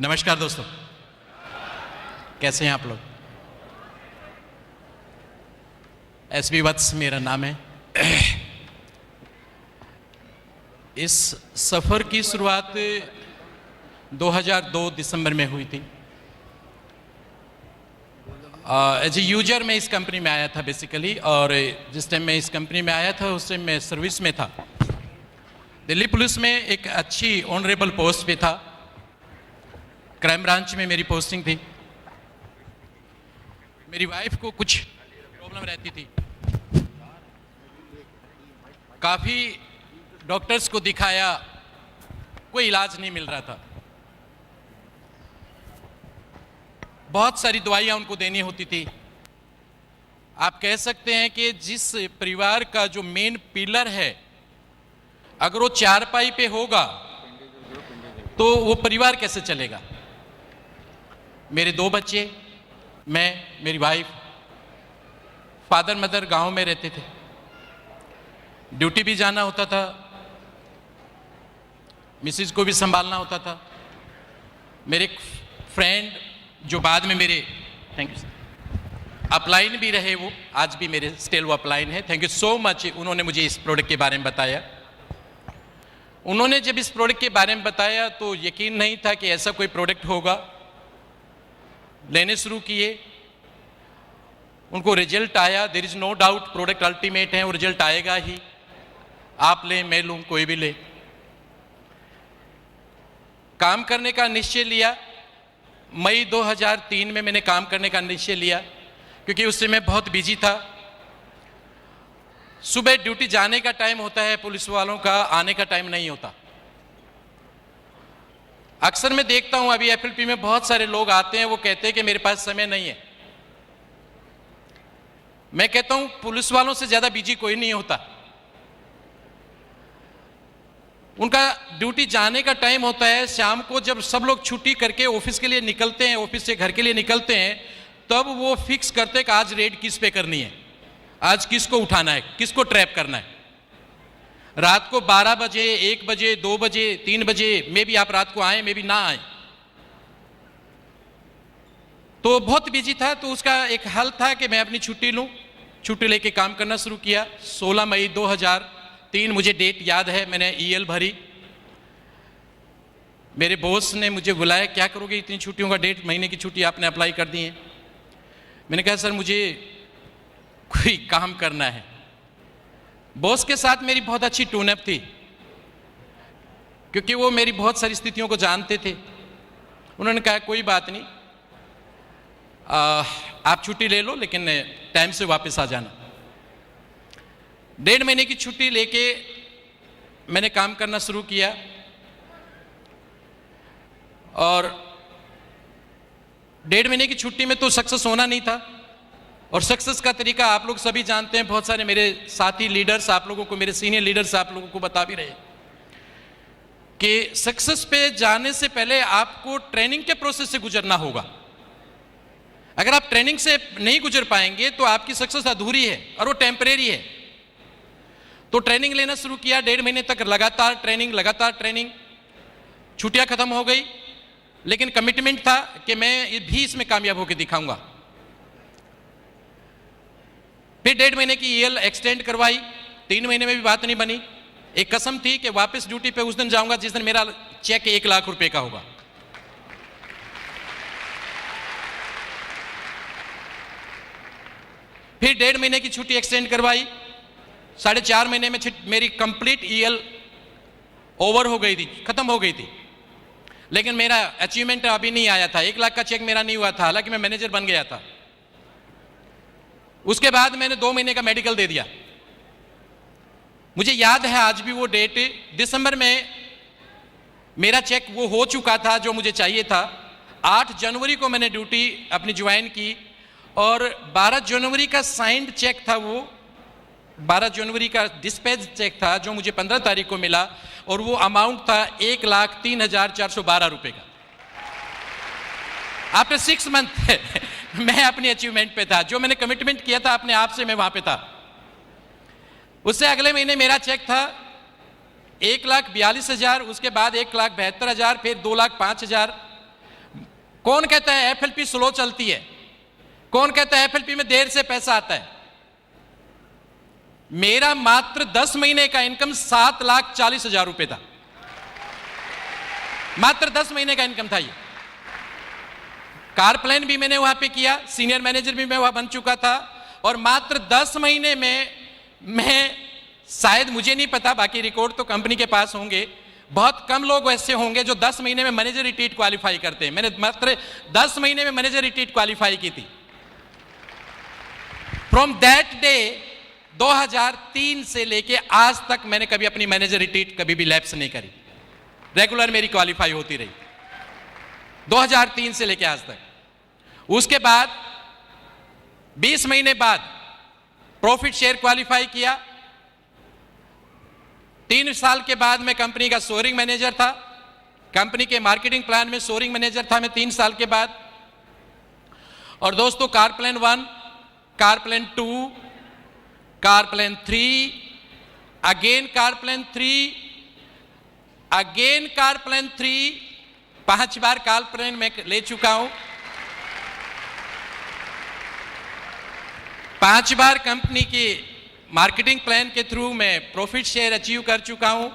नमस्कार दोस्तों, कैसे हैं आप लोग। एसबी वत्स मेरा नाम है। इस सफ़र की शुरुआत 2002 दिसंबर में हुई थी। एज ए यूजर मैं इस कंपनी में आया था बेसिकली, और जिस टाइम मैं इस कंपनी में आया था उस टाइम मैं सर्विस में था। दिल्ली पुलिस में एक अच्छी ऑनरेबल पोस्ट पे था। क्राइम ब्रांच में मेरी पोस्टिंग थी। मेरी वाइफ को कुछ प्रॉब्लम रहती थी। काफ़ी डॉक्टर्स को दिखाया, कोई इलाज नहीं मिल रहा था। बहुत सारी दवाइयाँ उनको देनी होती थी। आप कह सकते हैं कि जिस परिवार का जो मेन पिलर है, अगर वो चारपाई पे होगा तो वो परिवार कैसे चलेगा। मेरे 2 बच्चे, मैं, मेरी वाइफ, फादर मदर गांव में रहते थे। ड्यूटी भी जाना होता था, मिसिज को भी संभालना होता था। मेरे एक फ्रेंड जो बाद में मेरे थैंक यू अपलाइन भी रहे, वो आज भी मेरे स्टिल वो अपलाइन है। Thank you so much. उन्होंने मुझे इस प्रोडक्ट के बारे में बताया। उन्होंने जब इस प्रोडक्ट के बारे में बताया तो यकीन नहीं था कि ऐसा कोई प्रोडक्ट होगा। लेने शुरू किए, उनको रिजल्ट आया। There is no doubt, product ultimate है, वो रिजल्ट आएगा ही। आप लें, मैं लूं, कोई भी ले। काम करने का निश्चय लिया। मई 2003 में मैंने काम करने का निश्चय लिया, क्योंकि उससे मैं बहुत बिजी था। सुबह ड्यूटी जाने का टाइम होता है पुलिस वालों का, आने का टाइम नहीं होता। अक्सर मैं देखता हूं, अभी एफएलपी में बहुत सारे लोग आते हैं, वो कहते हैं कि मेरे पास समय नहीं है। मैं कहता हूं पुलिस वालों से ज्यादा बिजी कोई नहीं होता। उनका ड्यूटी जाने का टाइम होता है शाम को, जब सब लोग छुट्टी करके ऑफिस के लिए निकलते हैं, ऑफिस से घर के लिए निकलते हैं, तब वो फिक्स करते हैं कि आज रेड किस पे करनी है, आज किसको उठाना है, किसको ट्रैप करना है। रात को 12 बजे, 1 बजे, 2 बजे, 3 बजे में भी आप रात को आए, में भी ना आए। तो बहुत बिजी था। तो उसका एक हल था कि मैं अपनी छुट्टी लूं। छुट्टी लेके काम करना शुरू किया। 16 मई 2003 मुझे डेट याद है। मैंने ईएल भरी। मेरे बॉस ने मुझे बुलाया, क्या करोगे इतनी छुट्टियों का, 1.5 महीने की छुट्टी आपने अप्लाई कर दी है। मैंने कहा सर मुझे कोई काम करना है। बॉस के साथ मेरी बहुत अच्छी टून अप थी, क्योंकि वो मेरी बहुत सारी स्थितियों को जानते थे। उन्होंने कहा कोई बात नहीं, आप छुट्टी ले लो, लेकिन टाइम से वापस आ जाना। 1.5 महीने की छुट्टी लेके मैंने काम करना शुरू किया। और 1.5 महीने की छुट्टी में तो सक्सेस होना नहीं था। और सक्सेस का तरीका आप लोग सभी जानते हैं। बहुत सारे मेरे साथी लीडर्स आप लोगों को, मेरे सीनियर लीडर्स आप लोगों को बता भी रहे कि सक्सेस पे जाने से पहले आपको ट्रेनिंग के प्रोसेस से गुजरना होगा। अगर आप ट्रेनिंग से नहीं गुजर पाएंगे तो आपकी सक्सेस अधूरी है और वो टेम्परेरी है। तो ट्रेनिंग लेना शुरू किया। 1.5 महीने तक लगातार ट्रेनिंग। छुट्टियां खत्म हो गई, लेकिन कमिटमेंट था कि मैं भी इसमें कामयाब होकर दिखाऊंगा। फिर 1.5 महीने की ईएल एक्सटेंड करवाई। 3 महीने में भी बात नहीं बनी। एक कसम थी कि वापस ड्यूटी पे उस दिन जाऊंगा जिस दिन मेरा चेक 1 लाख रुपए का होगा। फिर 1.5 महीने की छुट्टी एक्सटेंड करवाई। 4.5 महीने में मेरी कंप्लीट ईएल ओवर हो गई थी, खत्म हो गई थी। लेकिन मेरा अचीवमेंट अभी नहीं आया था। 1 लाख का चेक मेरा नहीं हुआ था, हालांकि मैं मैनेजर बन गया था। उसके बाद मैंने 2 महीने का मेडिकल दे दिया। मुझे याद है आज भी वो डेट। दिसंबर में मेरा चेक वो हो चुका था जो मुझे चाहिए था। 8 जनवरी को मैंने ड्यूटी अपनी ज्वाइन की, और 12 जनवरी का साइंड चेक था। वो 12 जनवरी का डिस्पैच चेक था जो मुझे 15 तारीख को मिला, और वो अमाउंट था 1,03,412 रुपए का। आफ्टर 6 मंथ मैं अपनी अचीवमेंट पे था। जो मैंने कमिटमेंट किया था अपने आप से, मैं वहां पे था। उससे अगले महीने मेरा चेक था 1,42,000, उसके बाद 1,72,000, फिर 2,05,000, कौन कहता है एफएलपी स्लो चलती है? कौन कहता है एफएलपी में देर से पैसा आता है? मेरा मात्र 10 महीने का इनकम 7,40,000 रुपए था। मात्र 10 महीने का इनकम था ये। कार प्लान भी मैंने वहां पे किया, सीनियर मैनेजर भी मैं वहां बन चुका था, और मात्र 10 महीने में मैं, शायद मुझे नहीं पता, बाकी रिकॉर्ड तो कंपनी के पास होंगे, बहुत कम लोग ऐसे होंगे जो 10 महीने में मैनेजर रिट्रीट क्वालिफाई करते हैं। मैंने मात्र 10 महीने में मैनेजर रिट्रीट क्वालिफाई की थी। फ्रॉम दैट डे 2003 से लेके आज तक मैंने कभी अपनी मैनेजर रिट्रीट कभी भी लैप्स नहीं करी, रेगुलर मेरी क्वालिफाई होती रही 2003 से लेके आज तक। उसके बाद 20 महीने बाद प्रॉफिट शेयर क्वालिफाई किया। 3 साल के बाद मैं कंपनी का सोरिंग मैनेजर था, कंपनी के मार्केटिंग प्लान में सोरिंग मैनेजर था मैं 3 साल के बाद। और दोस्तों, car plan 1, car plan 2, car plan 3, again car plan 3, again car plan 3, 5 बार कार प्लान मैं ले चुका हूं। 5 बार कंपनी की मार्केटिंग प्लान के थ्रू मैं प्रॉफिट शेयर अचीव कर चुका हूं।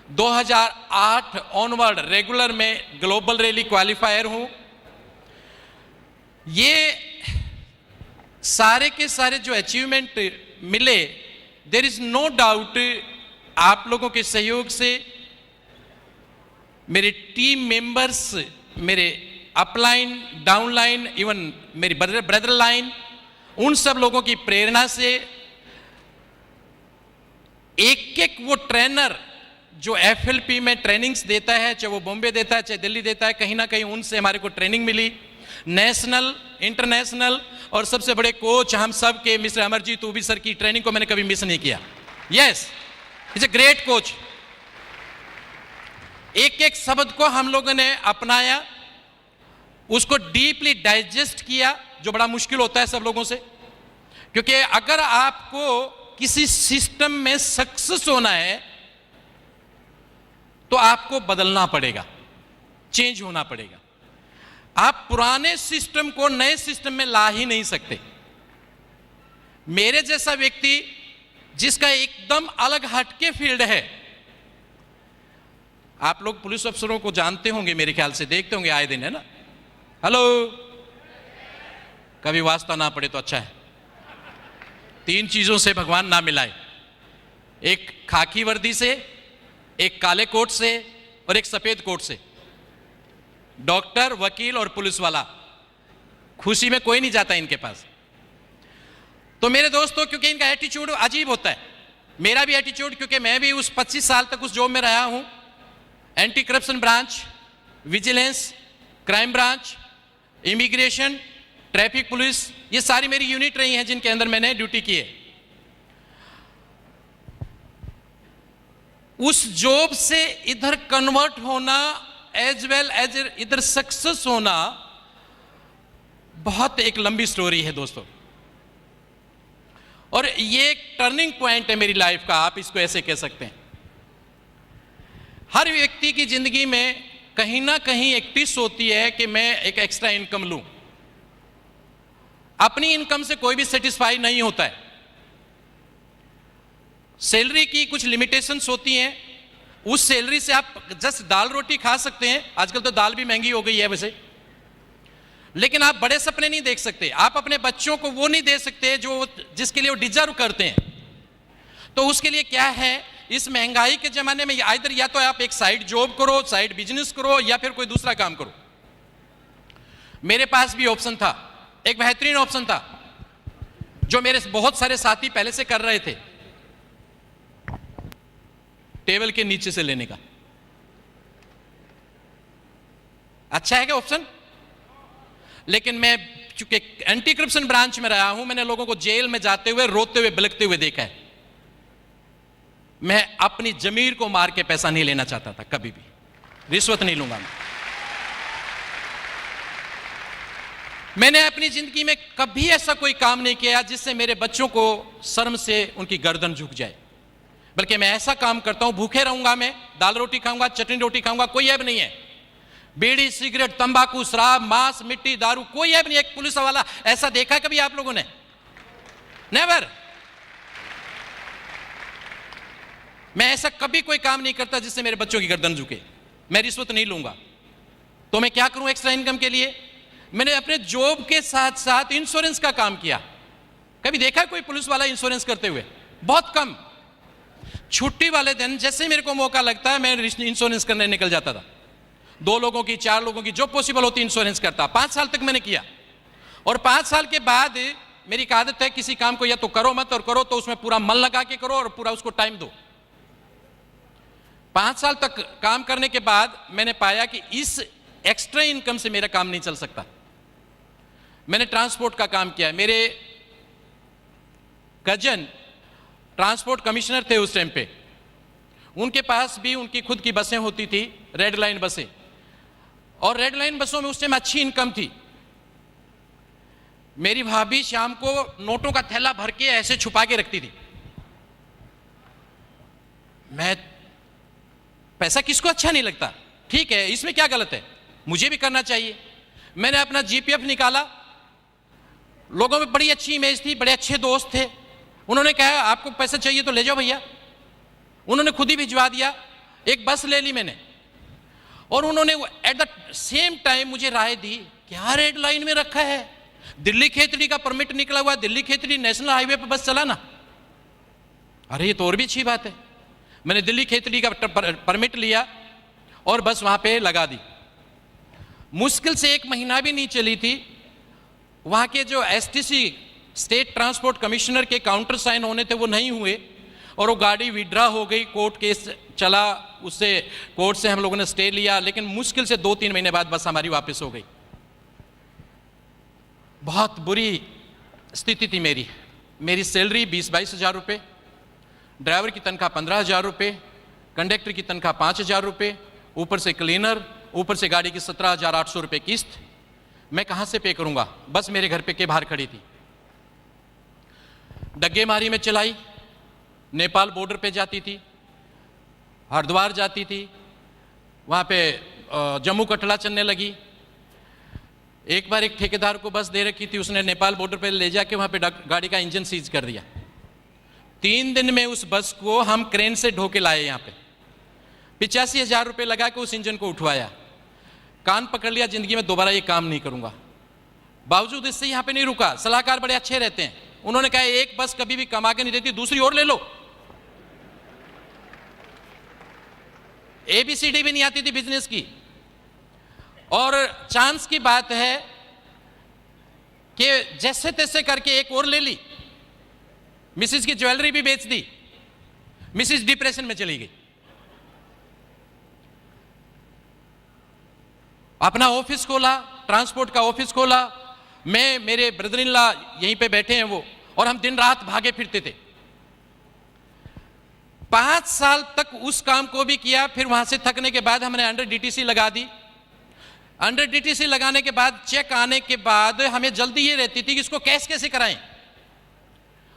2008 ऑनवर्ड रेगुलर में ग्लोबल रैली क्वालिफायर हूं। ये सारे के सारे जो अचीवमेंट मिले, देयर इज नो डाउट आप लोगों के सहयोग से, मेरे टीम मेंबर्स, मेरे अपलाइन, डाउनलाइन, इवन मेरी ब्रदर लाइन, उन सब लोगों की प्रेरणा से, एक एक वो ट्रेनर जो एफएलपी में ट्रेनिंग्स देता है, चाहे वो बॉम्बे देता है चाहे दिल्ली देता है, कहीं ना कहीं उनसे हमारे को ट्रेनिंग मिली, नेशनल, इंटरनेशनल, और सबसे बड़े कोच हम सब के मिस्टर अमरजीत उबी सर की ट्रेनिंग को मैंने कभी मिस नहीं किया। Yes, is a great coach. एक एक शब्द को हम लोगों ने अपनाया, उसको डीपली डाइजेस्ट किया, जो बड़ा मुश्किल होता है सब लोगों से, क्योंकि अगर आपको किसी सिस्टम में सक्सेस होना है तो आपको बदलना पड़ेगा, चेंज होना पड़ेगा। आप पुराने सिस्टम को नए सिस्टम में ला ही नहीं सकते। मेरे जैसा व्यक्ति जिसका एकदम अलग हटके फील्ड है, आप लोग पुलिस अफसरों को जानते होंगे, मेरे ख्याल से देखते होंगे आए दिन, है ना? हेलो, कभी वास्ता ना पड़े तो अच्छा है। 3 चीजों से भगवान ना मिलाए, एक खाकी वर्दी से, एक काले कोट से, और एक सफेद कोट से। डॉक्टर, वकील और पुलिस वाला, खुशी में कोई नहीं जाता इनके पास। तो मेरे दोस्तों, क्योंकि इनका एटीट्यूड अजीब होता है, मेरा भी एटीट्यूड, क्योंकि मैं भी उस 25 साल तक उस जॉब में रहा हूं। Anti corruption branch, vigilance, crime branch, immigration, traffic police, ये सारी मेरी यूनिट रही हैं जिनके अंदर मैंने ड्यूटी की है। उस जॉब से इधर कन्वर्ट होना, एज वेल एज इधर सक्सेस होना, बहुत एक लंबी स्टोरी है दोस्तों। और ये एक टर्निंग पॉइंट है मेरी लाइफ का, आप इसको ऐसे कह सकते हैं। हर व्यक्ति की जिंदगी में कहीं ना कहीं एक टिस होती है कि मैं एक एक्स्ट्रा इनकम लूं। अपनी इनकम से कोई भी सेटिस्फाई नहीं होता है। सैलरी की कुछ लिमिटेशंस होती हैं, उस सैलरी से आप जस्ट दाल रोटी खा सकते हैं। आजकल तो दाल भी महंगी हो गई है वैसे, लेकिन आप बड़े सपने नहीं देख सकते। आप अपने बच्चों को वो नहीं दे सकते जो जिसके लिए वो डिजर्व करते हैं। तो उसके लिए क्या है, इस महंगाई के जमाने में आइदर या तो आप एक साइड जॉब करो, साइड बिजनेस करो, या फिर कोई दूसरा काम करो। मेरे पास भी ऑप्शन था, एक बेहतरीन ऑप्शन था जो मेरे बहुत सारे साथी पहले से कर रहे थे, टेबल के नीचे से लेने का। अच्छा है क्या ऑप्शन? लेकिन मैं चूंकि एंटी करप्शन ब्रांच में रहा हूं, मैंने लोगों को जेल में जाते हुए, रोते हुए, बिलखते हुए देखा है। मैं अपनी जमीर को मार के पैसा नहीं लेना चाहता था, कभी भी रिश्वत नहीं लूंगा मैं। मैंने अपनी जिंदगी में कभी ऐसा कोई काम नहीं किया जिससे मेरे बच्चों को शर्म से उनकी गर्दन झुक जाए, बल्कि मैं ऐसा काम करता हूं, भूखे रहूंगा, मैं दाल रोटी खाऊंगा, चटनी रोटी खाऊंगा, कोई ऐब नहीं है। बीड़ी, सिगरेट, तंबाकू, शराब, मांस, मिट्टी, दारू, कोई है नहीं एक पुलिस वाला ऐसा देखा कभी आप लोगों ने? नेवर। मैं ऐसा कभी कोई काम नहीं करता जिससे मेरे बच्चों की गर्दन झुके। मैं रिश्वत नहीं लूंगा। तो मैं क्या करूं एक्स्ट्रा इनकम के लिए? मैंने अपने जॉब के साथ साथ इंश्योरेंस का काम किया। कभी देखा कोई पुलिस वाला इंश्योरेंस करते हुए? बहुत कम। छुट्टी वाले दिन जैसे ही मेरे को मौका लगता है मैं इंश्योरेंस करने निकल जाता था। 2 लोगों की, 4 लोगों की, जो पॉसिबल होती इंश्योरेंस करता। 5 साल तक मैंने किया। और 5 साल के बाद मेरी एक आदत है, किसी काम को या तो करो मत, और करो तो उसमें पूरा मन लगा के करो और पूरा उसको टाइम दो। 5 साल तक काम करने के बाद मैंने पाया कि इस एक्स्ट्रा इनकम से मेरा काम नहीं चल सकता। मैंने ट्रांसपोर्ट का काम किया। मेरे कजन ट्रांसपोर्ट कमिश्नर थे उस टाइम पे। उनके पास भी उनकी खुद की बसें होती थी, रेड लाइन बसें, और रेड लाइन बसों में उस टाइम अच्छी इनकम थी। मेरी भाभी शाम को नोटों का थैला भर के ऐसे छुपा के रखती थी। मैं, पैसा किसको अच्छा नहीं लगता? ठीक है, इसमें क्या गलत है? मुझे भी करना चाहिए। मैंने अपना जीपीएफ निकाला। लोगों में बड़ी अच्छी इमेज थी, बड़े अच्छे दोस्त थे। उन्होंने कहा आपको पैसा चाहिए तो ले जाओ भैया। उन्होंने खुद ही भिजवा दिया। एक बस ले ली मैंने, और उन्होंने एट द सेम टाइम मुझे राय दी, क्या रेड लाइन में रखा है? दिल्ली खेतड़ी का परमिट निकला हुआ, दिल्ली खेतड़ी नेशनल हाईवे पर बस चलाना। अरे ये तो और भी अच्छी बात है। मैंने दिल्ली खेतड़ी का परमिट लिया और बस वहां पे लगा दी। मुश्किल से 1 महीना भी नहीं चली थी, वहां के जो एसटीसी स्टेट ट्रांसपोर्ट कमिश्नर के काउंटर साइन होने थे वो नहीं हुए, और वो गाड़ी विड्रा हो गई। कोर्ट केस चला, उससे कोर्ट से हम लोगों ने स्टे लिया, लेकिन मुश्किल से 2-3 महीने बाद बस हमारी वापस हो गई। बहुत बुरी स्थिति थी मेरी। मेरी सैलरी 20-22 हज़ार रुपये, ड्राइवर की तनख्वाह 15 हज़ार रुपये, कंडक्टर की तनख्वाह 5 हज़ार रुपये, ऊपर से क्लीनर, ऊपर से गाड़ी की 17,800 रुपये किस्त। मैं कहाँ से पे करूँगा? बस मेरे घर पे के बाहर खड़ी थी। डग्गेमारी में चलाई, नेपाल बॉर्डर पे जाती थी, हरिद्वार जाती थी, वहाँ पे जम्मू कटरा चलने लगी। एक बार एक ठेकेदार को बस दे रखी थी, उसने नेपाल बॉर्डर पे ले जाके वहाँ पे गाड़ी का इंजन सीज कर दिया। 3 दिन में उस बस को हम क्रेन से ढो के लाए यहाँ पे। 85 हज़ार रुपये लगा के उस इंजन को उठवाया। कान पकड़ लिया, जिंदगी में दोबारा ये काम नहीं करूँगा। बावजूद इससे यहाँ पे नहीं रुका। सलाहकार बड़े अच्छे रहते हैं। उन्होंने कहा एक बस कभी भी कमा के नहीं देती, दूसरी और ले लो। ABCD भी नहीं आती थी बिजनेस की। और चांस की बात है कि जैसे तैसे करके एक और ले ली। मिसिस की ज्वेलरी भी बेच दी। मिसिस डिप्रेशन में चली गई। अपना ऑफिस खोला, ट्रांसपोर्ट का ऑफिस खोला। मैं, मेरे ब्रदर इन लॉ यहीं पे बैठे हैं वो, और हम दिन रात भागे फिरते थे। 5 साल तक उस काम को भी किया। फिर वहां से थकने के बाद हमने अंडर DTC लगा दी। अंडर DTC लगाने के बाद, चेक आने के बाद हमें जल्दी ये रहती थी कि इसको कैश कैसे कराएं।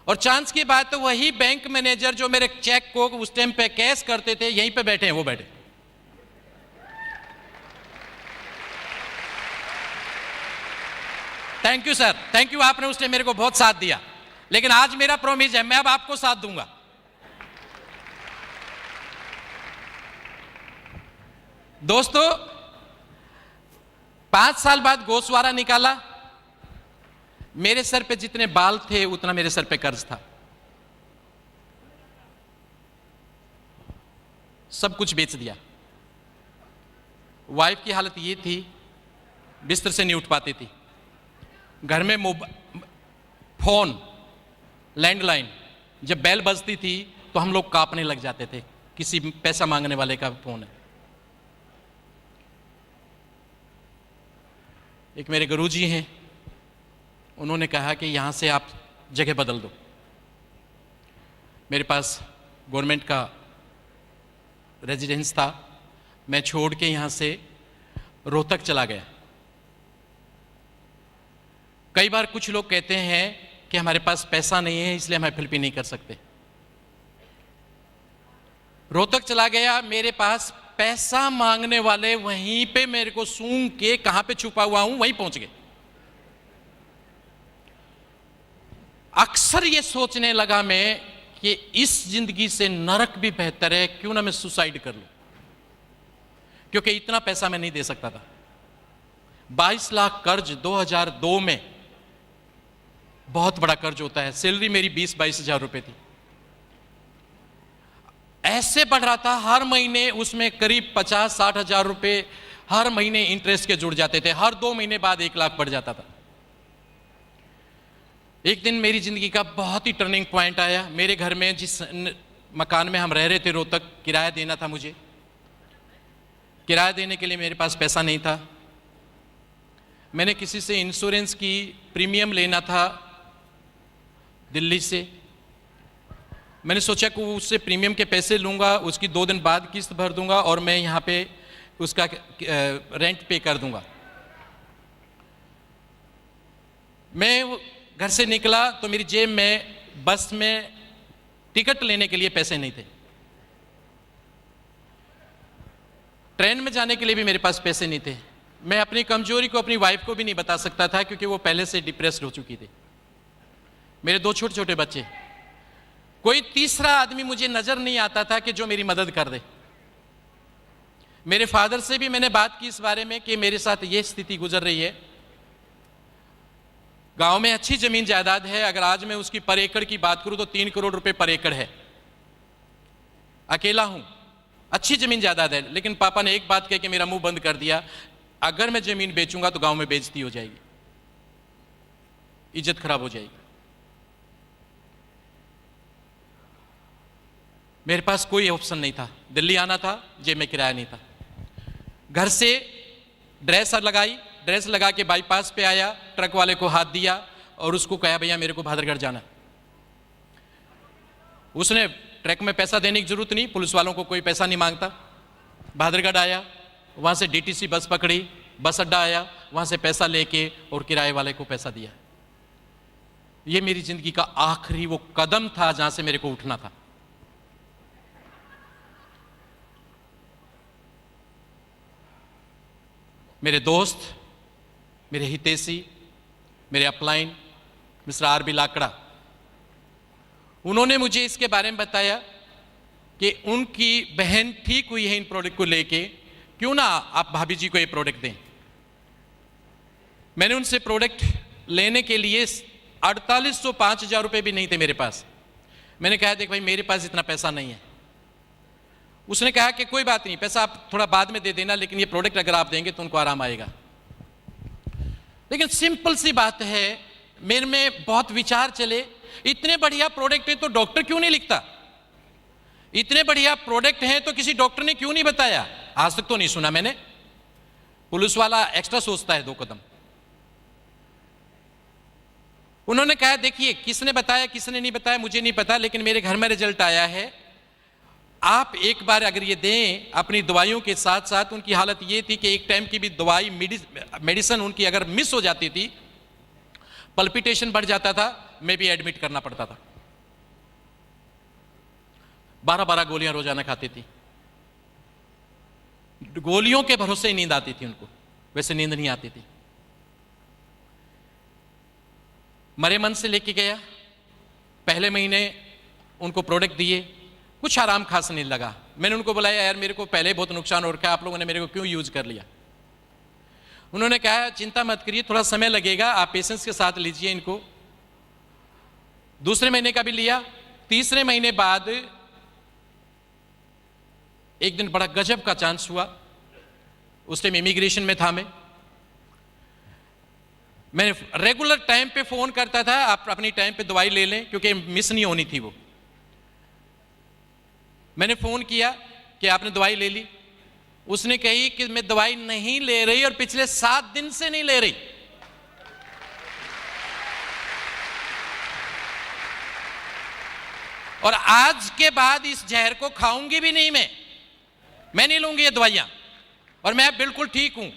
और चांस की बात तो वही बैंक मैनेजर जो मेरे चेक को उस टाइम पे कैश करते थे, यहीं पे बैठे हैं वो बैठे। Thank you sir, thank you. आपने उस टाइम मेरे को बहुत साथ दिया, लेकिन आज मेरा प्रॉमिस है मैं अब आपको साथ दूंगा। दोस्तों, 5 साल बाद गोसवारा निकाला। मेरे सर पे जितने बाल थे उतना मेरे सर पे कर्ज था। सब कुछ बेच दिया। वाइफ की हालत ये थी, बिस्तर से नहीं उठ पाती थी। घर में फोन, लैंडलाइन, जब बेल बजती थी तो हम लोग कांपने लग जाते थे, किसी पैसा मांगने वाले का फोन है। एक मेरे गुरुजी हैं, उन्होंने कहा कि यहाँ से आप जगह बदल दो। मेरे पास गवर्नमेंट का रेजिडेंस था। मैं छोड़ के यहाँ से रोहतक चला गया। कई बार कुछ लोग कहते हैं कि हमारे पास पैसा नहीं है इसलिए हम एफएलपी नहीं कर सकते। रोहतक चला गया। मेरे पास पैसा मांगने वाले वहीं पे मेरे को सूंघ के कहां पे छुपा हुआ हूं वहीं पहुंच गए। अक्सर ये सोचने लगा मैं कि इस जिंदगी से नरक भी बेहतर है, क्यों ना मैं सुसाइड कर लूं, क्योंकि इतना पैसा मैं नहीं दे सकता था। 22 लाख कर्ज 2002 में बहुत बड़ा कर्ज होता है। सैलरी मेरी 20-22 हजार रुपए थी। ऐसे बढ़ रहा था, हर महीने उसमें करीब 50-60 हजार रुपए हर महीने इंटरेस्ट के जुड़ जाते थे। हर 2 महीने बाद 1 लाख बढ़ जाता था। एक दिन मेरी जिंदगी का बहुत ही टर्निंग पॉइंट आया। मेरे घर में, जिस मकान में हम रह रहे थे रोहतक, किराया देना था मुझे। किराया देने के लिए मेरे पास पैसा नहीं था। मैंने किसी से इंश्योरेंस की प्रीमियम लेना था दिल्ली से। मैंने सोचा कि उससे प्रीमियम के पैसे लूँगा, उसकी 2 दिन बाद किस्त भर दूंगा और मैं यहाँ पे उसका रेंट पे कर दूंगा। मैं घर से निकला तो मेरी जेब में बस में टिकट लेने के लिए पैसे नहीं थे। ट्रेन में जाने के लिए भी मेरे पास पैसे नहीं थे। मैं अपनी कमजोरी को अपनी वाइफ को भी नहीं बता सकता था, क्योंकि वो पहले से डिप्रेस्ड हो चुकी थी। मेरे 2 छोटे छोटे बच्चे। कोई तीसरा आदमी मुझे नजर नहीं आता था कि जो मेरी मदद कर दे। मेरे फादर से भी मैंने बात की इस बारे में कि मेरे साथ ये स्थिति गुजर रही है। गांव में अच्छी जमीन जायदाद है। अगर आज मैं उसकी पर एकड़ की बात करूं तो 3 करोड़ रुपए पर एकड़ है। अकेला हूं, अच्छी जमीन जायदाद है। लेकिन पापा ने एक बात कह के मेरा मुंह बंद कर दिया, अगर मैं जमीन बेचूंगा तो गांव में बेइज्जती हो जाएगी, इज्जत खराब हो जाएगी। मेरे पास कोई ऑप्शन नहीं था। दिल्ली आना था, जेब में किराया नहीं था। घर से ड्रेस लगाई, ड्रेस लगा के बाईपास पे आया, ट्रक वाले को हाथ दिया और उसको कहा भैया मेरे को भादरगढ़ जाना। उसने ट्रक में पैसा देने की जरूरत नहीं, पुलिस वालों को कोई पैसा नहीं मांगता। भादरगढ़ आया, वहां से डीटीसी बस पकड़ी, बस अड्डा आया, वहां से पैसा लेके और किराए वाले को पैसा दिया। ये मेरी जिंदगी का आखिरी वो कदम था जहां से मेरे को उठना था। मेरे दोस्त, मेरे हितैषी, मेरे अपलाइन मिस्टर आर.बी. लाकड़ा, उन्होंने मुझे इसके बारे में बताया कि उनकी बहन ठीक हुई है इन प्रोडक्ट को लेके, क्यों ना आप भाभी जी को ये प्रोडक्ट दें। मैंने उनसे प्रोडक्ट लेने के लिए 4805 रुपए भी नहीं थे मेरे पास। मैंने कहा देख भाई मेरे पास इतना पैसा नहीं है। उसने कहा कि कोई बात नहीं, पैसा आप थोड़ा बाद में दे देना, लेकिन ये प्रोडक्ट अगर आप देंगे तो उनको आराम आएगा। लेकिन सिंपल सी बात है, मेरे में बहुत विचार चले, इतने बढ़िया प्रोडक्ट है तो डॉक्टर क्यों नहीं लिखता? इतने बढ़िया प्रोडक्ट है तो किसी डॉक्टर ने क्यों नहीं बताया? आज तक तो नहीं सुना मैंने। पुलिस वाला एक्स्ट्रा सोचता है 2 कदम। उन्होंने कहा देखिए किसने बताया किसने नहीं बताया मुझे नहीं पता, लेकिन मेरे घर में रिजल्ट आया है। आप एक बार अगर ये दें अपनी दवाइयों के साथ साथ, उनकी हालत ये थी कि एक टाइम की भी दवाई मेडिसिन उनकी अगर मिस हो जाती थी, पल्पिटेशन बढ़ जाता था, मैं भी एडमिट करना पड़ता था। 12-12 गोलियां रोजाना खाती थी। गोलियों के भरोसे ही नींद आती थी उनको, वैसे नींद नहीं आती थी। मरे मन से लेके गया, पहले महीने उनको प्रोडक्ट दिए, कुछ आराम खास नहीं लगा। मैंने उनको बुलाया यार मेरे को पहले बहुत नुकसान हो रखा है, आप लोगों ने मेरे को क्यों यूज कर लिया? उन्होंने कहा चिंता मत करिए, थोड़ा समय लगेगा, आप पेशेंस के साथ लीजिए इनको। दूसरे महीने का भी लिया। तीसरे महीने बाद एक दिन बड़ा गजब का चांस हुआ। उस टाइम इमिग्रेशन में था मैं रेगुलर टाइम पे फोन करता था, आप अपनी टाइम पे दवाई ले लें क्योंकि मिस नहीं होनी थी वो। मैंने फोन किया कि आपने दवाई ले ली। उसने कही कि मैं दवाई नहीं ले रही और पिछले 7 दिन से नहीं ले रही। और आज के बाद इस जहर को खाऊंगी भी नहीं मैं नहीं लूंगी ये दवाइयां, और मैं बिल्कुल ठीक हूं।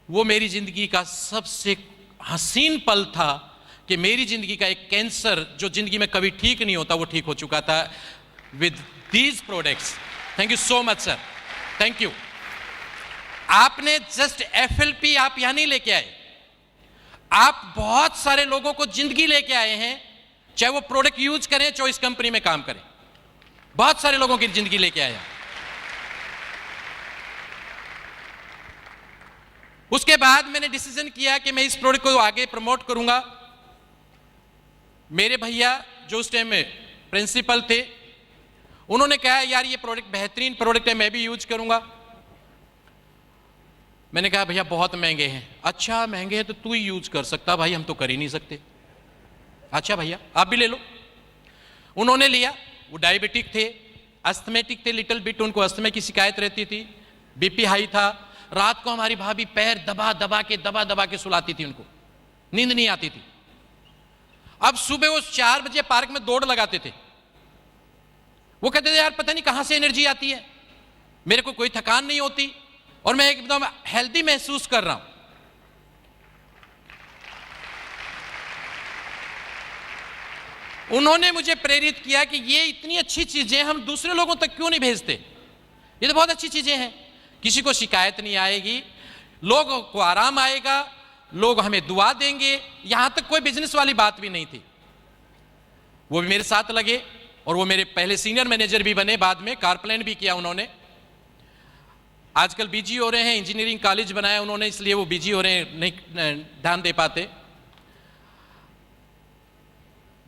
वो मेरी जिंदगी का सबसे हसीन पल था कि मेरी जिंदगी का एक कैंसर जो जिंदगी में कभी ठीक नहीं होता वो ठीक हो चुका था with these products. Thank you so much sir, thank you. आपने जस्ट FLP आप यहां नहीं लेके आए, आप बहुत सारे लोगों को जिंदगी लेके आए हैं, चाहे वो प्रोडक्ट यूज करें चाहे इस कंपनी में काम करें, बहुत सारे लोगों की जिंदगी लेके आए हैं। उसके बाद मैंने डिसीजन किया कि मैं इस प्रोडक्ट को आगे प्रमोट करूंगा। मेरे भैया जो उस टाइम में प्रिंसिपल थे, उन्होंने कहा यार ये प्रोडक्ट बेहतरीन प्रोडक्ट है, मैं भी यूज करूंगा। मैंने कहा भैया बहुत महंगे हैं। अच्छा महंगे हैं तो तू ही यूज कर सकता भाई, हम तो कर ही नहीं सकते। अच्छा भैया आप भी ले लो। उन्होंने लिया। वो डायबिटिक थे, अस्थमेटिक थे लिटिल बिट, उनको अस्थमा की शिकायत रहती थी, BP हाई था। रात को हमारी भाभी पैर दबा दबा के सुलाती थी, उनको नींद नहीं आती थी। अब सुबह वो 4 बजे पार्क में दौड़ लगाते थे। वो कहते थे यार पता नहीं कहां से एनर्जी आती है, मेरे को कोई थकान नहीं होती और मैं एकदम हेल्दी महसूस कर रहा हूं। उन्होंने मुझे प्रेरित किया कि ये इतनी अच्छी चीजें हम दूसरे लोगों तक क्यों नहीं भेजते, ये तो बहुत अच्छी चीजें हैं, किसी को शिकायत नहीं आएगी, लोगों को आराम आएगा, लोग हमें दुआ देंगे। यहां तक कोई बिजनेस वाली बात भी नहीं थी। वो भी मेरे साथ लगे और वो मेरे पहले सीनियर मैनेजर भी बने, बाद में कारप्लेन भी किया उन्होंने। आजकल बिजी हो रहे हैं, इंजीनियरिंग कॉलेज बनाया उन्होंने, इसलिए वो बिजी हो रहे हैं, नहीं ध्यान दे पाते।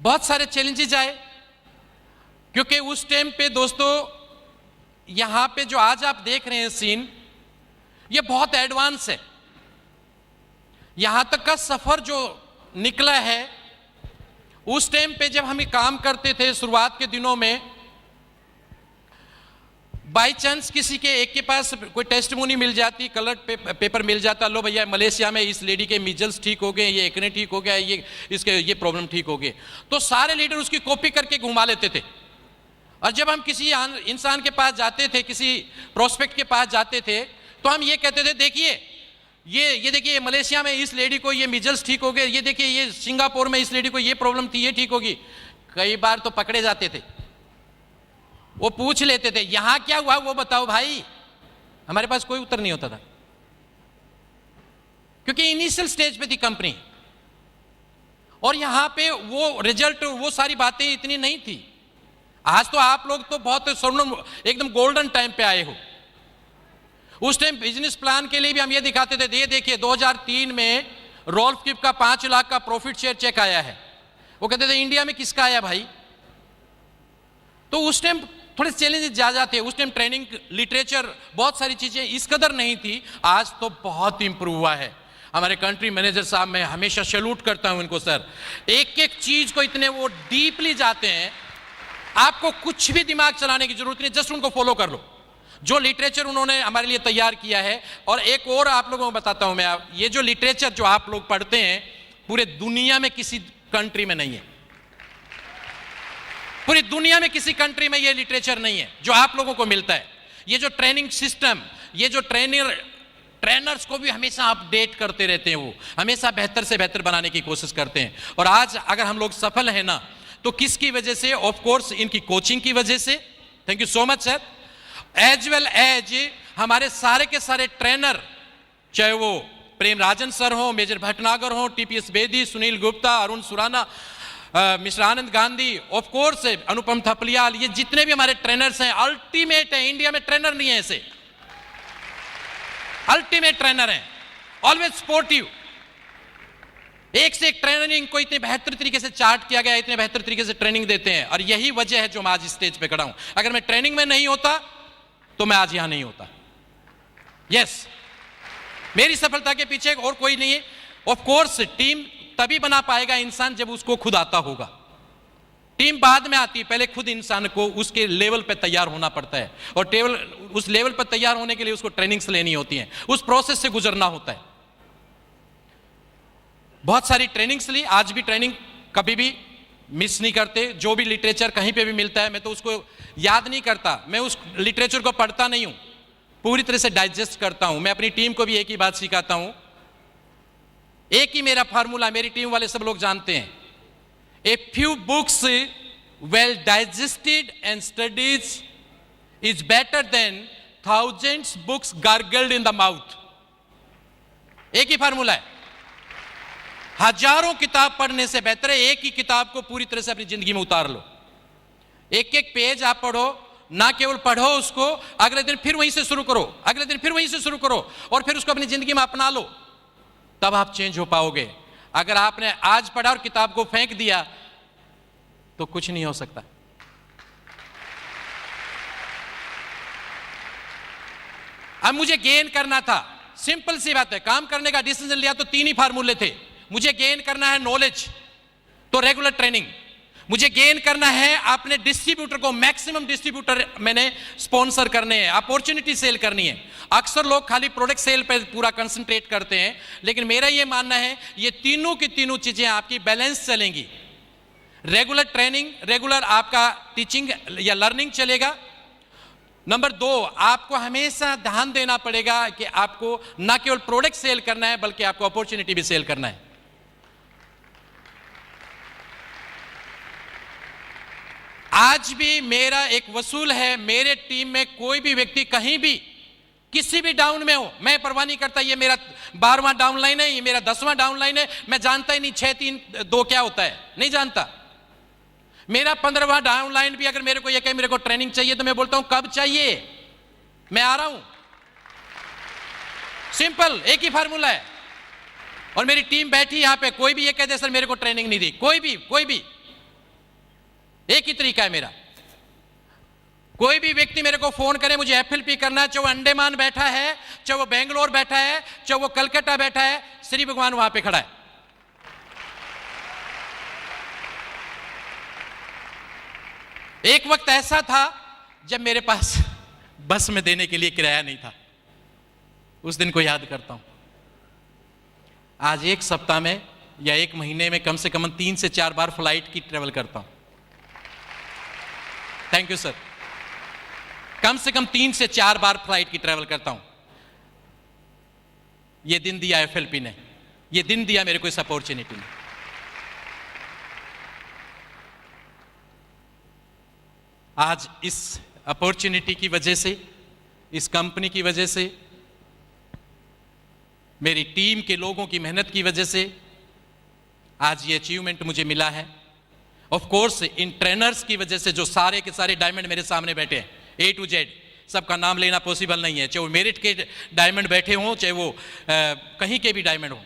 बहुत सारे चैलेंजेस आए क्योंकि उस टाइम पे दोस्तों यहां पे जो आज आप देख रहे हैं सीन, ये बहुत एडवांस है। यहां तक का सफर जो निकला है, उस टाइम पे जब हम काम करते थे शुरुआत के दिनों में, बाय चांस किसी के एक के पास कोई टेस्टिमोनी मिल जाती, कलर पेपर मिल जाता, लो भैया मलेशिया में इस लेडी के मीजल्स ठीक हो गए, ये एक्ने ठीक हो गया, ये इसके ये प्रॉब्लम ठीक हो गए, तो सारे लीडर उसकी कॉपी करके घुमा लेते थे। और जब हम किसी इंसान के पास जाते थे, किसी प्रोस्पेक्ट के पास जाते थे, तो हम ये कहते थे देखिए ये देखिए मलेशिया में इस लेडी को ये मीजल्स ठीक हो गए, ये देखिए ये सिंगापुर में इस लेडी को ये प्रॉब्लम थी, ये ठीक होगी। कई बार तो पकड़े जाते थे, वो पूछ लेते थे यहां क्या हुआ वो बताओ भाई, हमारे पास कोई उत्तर नहीं होता था क्योंकि इनिशियल स्टेज पे थी कंपनी और यहां पे वो रिजल्ट, वो सारी बातें इतनी नहीं थी। आज तो आप लोग तो बहुत स्वर्ण एकदम गोल्डन टाइम पे आए हो। उस टाइम बिजनेस प्लान के लिए भी हम ये दिखाते थे, ये देखिए 2003 में रोल्फ किप का 5 लाख का प्रॉफिट शेयर चेक आया है। वो कहते थे इंडिया में किसका आया भाई। तो उस टाइम थोड़े चैलेंजेस ज्यादा थे, उस टाइम ट्रेनिंग लिटरेचर बहुत सारी चीजें इस कदर नहीं थी। आज तो बहुत इंप्रूव हुआ है। हमारे कंट्री मैनेजर साहब, मैं हमेशा सैल्यूट करता हूं इनको सर, एक एक चीज को इतने वो डीपली जाते हैं, आपको कुछ भी दिमाग चलाने की जरूरत नहीं, जस्ट उनको फॉलो कर लो जो लिटरेचर उन्होंने हमारे लिए तैयार किया है। और एक और आप लोगों को बताता हूं मैं, ये जो लिटरेचर जो आप लोग पढ़ते हैं पूरे दुनिया में किसी कंट्री में नहीं है, पूरी दुनिया में किसी कंट्री में ये लिटरेचर नहीं है जो आप लोगों को मिलता है। ये जो ट्रेनिंग सिस्टम, ये जो ट्रेनर्स को भी हमेशा अपडेट करते रहते हैं, वो हमेशा बेहतर से बेहतर बनाने की कोशिश करते हैं। और आज अगर हम लोग सफल हैं ना, तो किसकी वजह से? ऑफ कोर्स इनकी कोचिंग की वजह से। Thank you so much sir. As well as हमारे सारे के सारे ट्रेनर, चाहे वो प्रेम राजन सर हो, मेजर भटनागर हो, TPS Bedi, Sunil Gupta, Arun Surana, mister Anand Gandhi, of course Anupam Thapliyal, ये जितने भी हमारे ट्रेनर्स हैं अल्टीमेट है। इंडिया में ट्रेनर नहीं है ऐसे, अल्टीमेट ट्रेनर हैं, ऑलवेज स्पोर्टिव। एक से एक ट्रेनिंग को इतने बेहतर तरीके से चार्ट किया गया, इतने बेहतर तरीके से ट्रेनिंग देते हैं। और यही वजह है जो मैं आज इस स्टेज पे खड़ा हूं। अगर मैं ट्रेनिंग में नहीं होता तो मैं आज यहां नहीं होता। यस, मेरी सफलता के पीछे और कोई नहीं है। ऑफ कोर्स टीम तभी बना पाएगा इंसान जब उसको खुद आता होगा। टीम बाद में आती है, पहले खुद इंसान को उसके लेवल पे तैयार होना पड़ता है। और उस लेवल पर तैयार होने के लिए उसको ट्रेनिंग्स लेनी होती हैं, उस प्रोसेस से गुजरना होता है। बहुत सारी ट्रेनिंग्स ली, आज भी ट्रेनिंग कभी भी मिस नहीं करते। जो भी लिटरेचर कहीं पे भी मिलता है, मैं तो उसको याद नहीं करता, मैं उस लिटरेचर को पढ़ता नहीं हूं, पूरी तरह से डाइजेस्ट करता हूं। मैं अपनी टीम को भी एक ही बात सिखाता हूं, एक ही मेरा फार्मूला, मेरी टीम वाले सब लोग जानते हैं। A few books well digested and studies is better than thousands books gargled in the mouth. एक ही फार्मूला है, हजारों किताब पढ़ने से बेहतर है एक ही किताब को पूरी तरह से अपनी जिंदगी में उतार लो। एक एक पेज आप पढ़ो, ना केवल पढ़ो उसको, अगले दिन फिर वहीं से शुरू करो, अगले दिन फिर वहीं से शुरू करो, और फिर उसको अपनी जिंदगी में अपना लो, तब आप चेंज हो पाओगे। अगर आपने आज पढ़ा और किताब को फेंक दिया तो कुछ नहीं हो सकता। अब मुझे गेन करना था, सिंपल सी बात है, काम करने का डिसीजन लिया तो तीन ही फार्मूले थे। मुझे गेन करना है नॉलेज, तो रेगुलर ट्रेनिंग। मुझे गेन करना है अपने डिस्ट्रीब्यूटर को, मैक्सिमम डिस्ट्रीब्यूटर मैंने स्पॉन्सर करने हैं, अपॉर्चुनिटी सेल करनी है। अक्सर लोग खाली प्रोडक्ट सेल पे पूरा कंसंट्रेट करते हैं, लेकिन मेरा ये मानना है ये तीनों की तीनों चीजें आपकी बैलेंस चलेंगी। रेगुलर ट्रेनिंग, रेगुलर आपका टीचिंग या लर्निंग चलेगा। नंबर 2, आपको हमेशा ध्यान देना पड़ेगा कि आपको ना केवल प्रोडक्ट सेल करना है बल्कि आपको अपॉर्चुनिटी भी सेल करना है। आज भी मेरा एक वसूल है, मेरे टीम में कोई भी व्यक्ति कहीं भी किसी भी डाउन में हो, मैं परवाह नहीं करता ये मेरा 12वां डाउन लाइन है, ये मेरा 10वां डाउन लाइन है, मैं जानता ही नहीं 6 3 2 क्या होता है, नहीं जानता। मेरा 15वां डाउन लाइन भी अगर मेरे को ये कहे मेरे को ट्रेनिंग चाहिए तो मैं बोलता हूं कब चाहिए, मैं आ रहा हूं। सिंपल, एक ही फार्मूला है। और मेरी टीम बैठी यहां पे, कोई भी ये कह दे सर मेरे को ट्रेनिंग नहीं दी, कोई भी, एक ही तरीका है मेरा। कोई भी व्यक्ति मेरे को फोन करे, मुझे एफएलपी करना है, चाहे वो अंडमान बैठा है, चाहे वो बेंगलोर बैठा है, चाहे वो कलकत्ता बैठा है, श्री भगवान वहां पे खड़ा है। एक वक्त ऐसा था जब मेरे पास बस में देने के लिए किराया नहीं था, उस दिन को याद करता हूं। आज एक सप्ताह में या एक महीने में कम से कम 3 से 4 बार फ्लाइट की ट्रेवल करता हूं। Thank you sir. कम से कम 3 से 4 बार फ्लाइट की ट्रेवल करता हूं। यह दिन दिया एफएलपी ने, यह दिन दिया मेरे को इस अपॉर्चुनिटी ने। आज इस अपॉर्चुनिटी की वजह से, इस कंपनी की वजह से, मेरी टीम के लोगों की मेहनत की वजह से आज ये अचीवमेंट मुझे मिला है। ऑफ कोर्स इन ट्रेनर्स की वजह से, जो सारे के सारे डायमंड मेरे सामने बैठे हैं, A to Z, सबका नाम लेना पॉसिबल नहीं है, चाहे वो मेरिट के डायमंड बैठे हों, चाहे वो कहीं के भी डायमंड हों,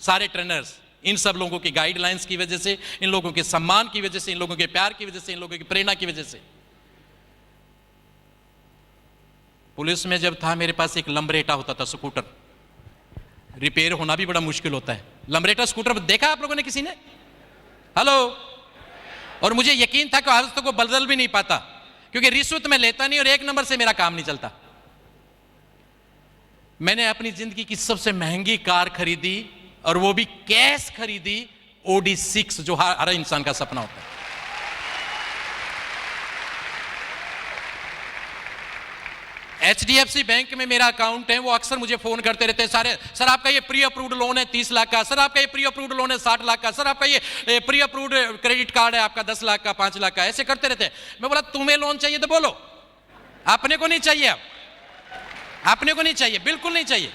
सारे ट्रेनर्स, इन सब लोगों की गाइडलाइंस की वजह से, इन लोगों के सम्मान की वजह से, इन लोगों के प्यार की वजह से, इन लोगों की प्रेरणा की वजह से। पुलिस में जब था मेरे पास एक लंबरेटा होता था, स्कूटर, रिपेयर होना भी बड़ा मुश्किल होता है। लंबरेटा स्कूटर देखा आप लोगों ने किसी ने? हेलो। और मुझे यकीन था कि आज तक वो बदल भी नहीं पाता, क्योंकि रिश्वत में लेता नहीं और 1 नंबर से मेरा काम नहीं चलता। मैंने अपनी जिंदगी की सबसे महंगी कार खरीदी, और वो भी कैश खरीदी, Audi 6, जो हर इंसान का सपना होता है। HDFC बैंक में मेरा अकाउंट है, वो अक्सर मुझे फोन करते रहते हैं, सारे सर आपका ये प्री अप्रूव्ड लोन है 30 लाख का, सर आपका ये प्री अप्रूव्ड लोन है 60 लाख का, सर आपका ये प्री अप्रूव्ड क्रेडिट कार्ड है आपका 10 लाख का, 5 लाख का, ऐसे करते रहते हैं। मैं बोला तुम्हें लोन चाहिए तो बोलो, अपने को नहीं चाहिए, अपने को नहीं चाहिए, बिल्कुल नहीं चाहिए।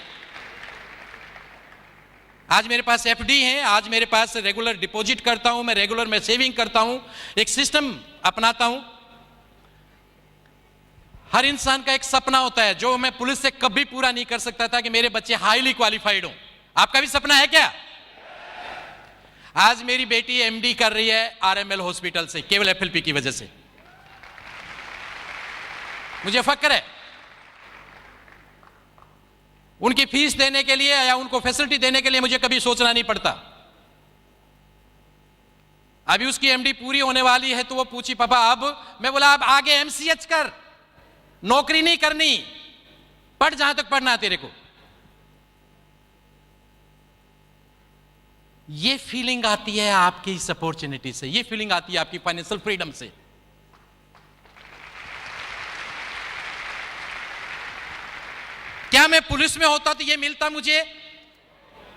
आज मेरे पास FD है, आज मेरे पास रेगुलर डिपॉजिट करता हूं, मैं रेगुलर में सेविंग करता हूं, एक सिस्टम अपनाता हूं। हर इंसान का एक सपना होता है जो मैं पुलिस से कभी पूरा नहीं कर सकता था, कि मेरे बच्चे हाईली क्वालिफाइड हों। आपका भी सपना है क्या? आज मेरी बेटी MD कर रही है RML हॉस्पिटल से, केवल FLP की वजह से। मुझे फक्र है। उनकी फीस देने के लिए या उनको फैसिलिटी देने के लिए मुझे कभी सोचना नहीं पड़ता। अभी उसकी MD पूरी होने वाली है तो वो पूछी पापा अब? मैं बोला अब आगे MCH कर, नौकरी नहीं करनी, पढ़ जहां तक पढ़ना है तेरे को। ये फीलिंग आती है आपकी इस अपॉर्चुनिटी से, ये फीलिंग आती है आपकी फाइनेंशियल फ्रीडम से। क्या मैं पुलिस में होता तो ये मिलता मुझे?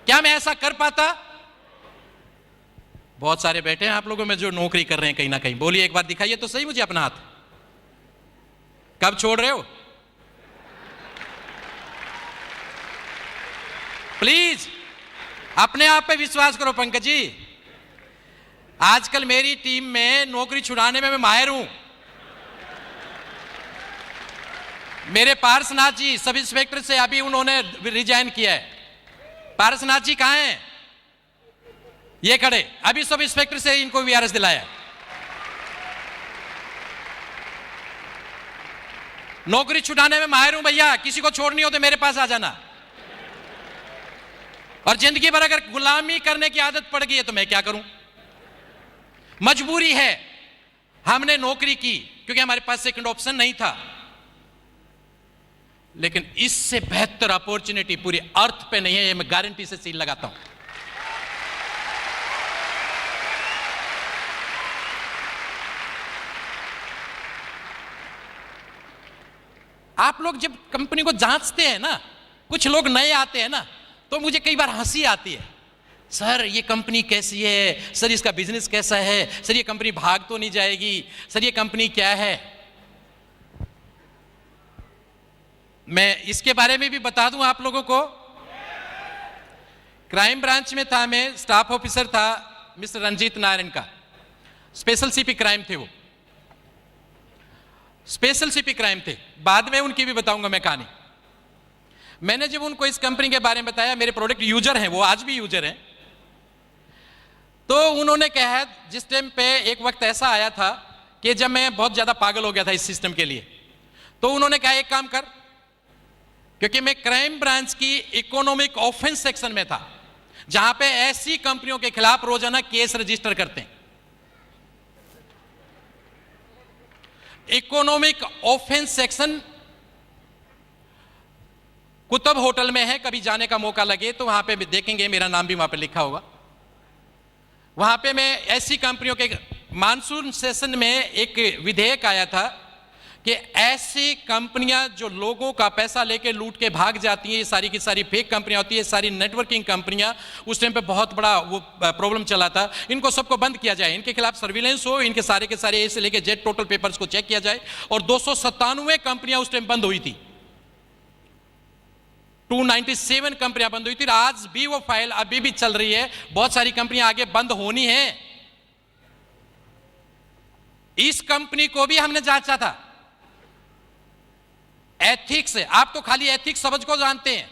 क्या मैं ऐसा कर पाता? बहुत सारे बैठे हैं आप लोगों में जो नौकरी कर रहे हैं कहीं ना कहीं, बोलिए एक बार दिखाइए तो सही मुझे अपना हाथ। कब छोड़ रहे हो? प्लीज अपने आप पे विश्वास करो पंकज जी। आजकल मेरी टीम में नौकरी छुड़ाने में मैं माहिर हूं। मेरे पार्सनाथ जी सब इंस्पेक्टर से अभी उन्होंने रिजाइन किया है। पार्सनाथ जी कहां हैं? ये खड़े। अभी सब इंस्पेक्टर से इनको वीआरएस दिलाया। नौकरी छुड़ाने में माहिर हूं भैया, किसी को छोड़नी हो तो मेरे पास आ जाना। और जिंदगी भर अगर गुलामी करने की आदत पड़ गई है तो मैं क्या करूं? मजबूरी है, हमने नौकरी की क्योंकि हमारे पास सेकंड ऑप्शन नहीं था। लेकिन इससे बेहतर अपॉर्चुनिटी पूरी अर्थ पे नहीं है, ये मैं गारंटी से सील लगाता हूं। आप लोग जब कंपनी को जांचते हैं ना, कुछ लोग नए आते हैं ना, तो मुझे कई बार हंसी आती है। सर ये कंपनी कैसी है, सर इसका बिजनेस कैसा है, सर ये कंपनी भाग तो नहीं जाएगी, सर ये कंपनी क्या है। मैं इसके बारे में भी बता दूं आप लोगों को। क्राइम ब्रांच में था, मैं स्टाफ ऑफिसर था मिस्टर रंजीत नारायण का। स्पेशल सीपी क्राइम थे वो, स्पेशल सीपी क्राइम थे। बाद में उनकी भी बताऊंगा मैं कहानी। मैंने जब उनको इस कंपनी के बारे में बताया, मेरे प्रोडक्ट यूजर हैं वो, आज भी यूजर हैं, तो उन्होंने कहा, जिस टाइम पे एक वक्त ऐसा आया था कि जब मैं बहुत ज्यादा पागल हो गया था इस सिस्टम के लिए, तो उन्होंने कहा एक काम कर, क्योंकि मैं क्राइम ब्रांच की इकोनॉमिक ऑफेंस सेक्शन में था, जहां पे ऐसी कंपनियों के खिलाफ रोजाना केस रजिस्टर करते हैं। Economic offence section Qutub hotel में है, कभी जाने का मौका लगे तो वहां पे भी देखेंगे, मेरा नाम भी वहां पे लिखा होगा। वहां पे मैं ऐसी कंपनियों के मानसून सेशन में एक विधेयक आया था कि ऐसी कंपनियां जो लोगों का पैसा लेके लूट के भाग जाती हैं, ये सारी की सारी फेक कंपनियां होती है, सारी नेटवर्किंग कंपनियां, उस टाइम पे बहुत बड़ा वो प्रॉब्लम चला था, इनको सबको बंद किया जाए, इनके खिलाफ सर्विलेंस हो, इनके सारे के सारे ए से लेके जेड टोटल पेपर्स को चेक किया जाए। और 297 कंपनियां उस टाइम बंद हुई थी, 297 कंपनियां बंद हुई थी। आज भी वो फाइल अभी भी चल रही है, बहुत सारी कंपनियां आगे बंद होनी है। इस कंपनी को भी हमने जांचा था। एथिक्स, आप तो खाली एथिक्स समझ को जानते हैं,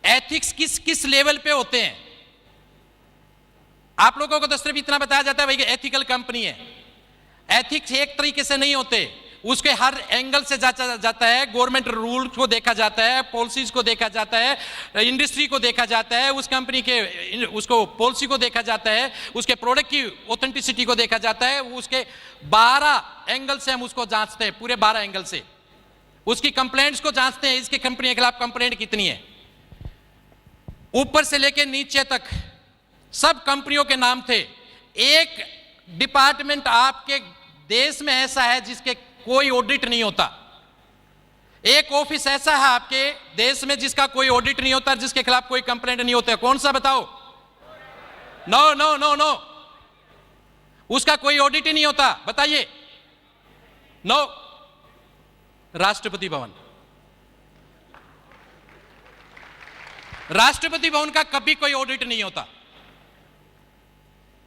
एथिक्स किस किस लेवल पे होते हैं। आप लोगों को तो सिर्फ इतना बताया जाता है भाई कि एथिकल कंपनी है। एथिक्स एक तरीके से नहीं होते, उसके हर एंगल से जांचा जाता है। गवर्नमेंट रूल को देखा जाता है, पॉलिसीज को देखा जाता है, इंडस्ट्री को देखा जाता है, उस कंपनी के उसको पॉलिसी को देखा जाता है, उसके प्रोडक्ट की ऑथेंटिसिटी को देखा जाता है। उसके 12 एंगल से हम उसको जांचते हैं, पूरे 12 एंगल से उसकी कंप्लेंट्स को जांचते हैं, इसकी कंपनी के खिलाफ कंप्लेंट कितनी है, ऊपर से लेकर नीचे तक सब कंपनियों के नाम थे। एक डिपार्टमेंट आपके देश में ऐसा है जिसके कोई ऑडिट नहीं होता। एक ऑफिस ऐसा है आपके देश में जिसका कोई ऑडिट नहीं होता, जिसके खिलाफ कोई कंप्लेंट नहीं होता है। कौन सा बताओ? नो नो नो नो, उसका कोई ऑडिट ही नहीं होता, बताइए। नो, राष्ट्रपति भवन। राष्ट्रपति भवन का कभी कोई ऑडिट नहीं होता,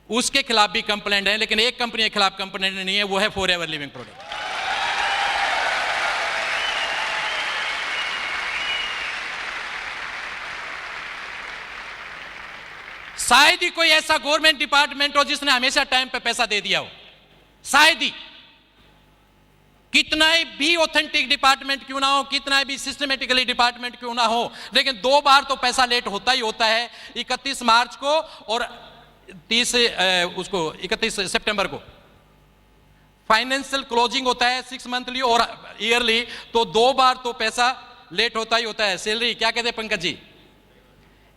उसके खिलाफ भी कंप्लेंट है, लेकिन एक कंपनी के खिलाफ कंप्लेंट नहीं है, वो है फॉरएवर लिविंग प्रोडक्ट। शायद ही कोई ऐसा गवर्नमेंट डिपार्टमेंट हो जिसने हमेशा टाइम पे पैसा दे दिया हो, शायद ही। कितना भी ऑथेंटिक डिपार्टमेंट क्यों ना हो, कितना भी सिस्टमेटिकली डिपार्टमेंट क्यों ना हो, लेकिन 2 बार तो पैसा लेट होता ही होता है। 31 मार्च को और 31 सितंबर को फाइनेंशियल क्लोजिंग होता है, 6 मंथली और ईयरली, तो 2 बार तो पैसा लेट होता ही होता है। सैलरी क्या कहते हैं पंकज जी?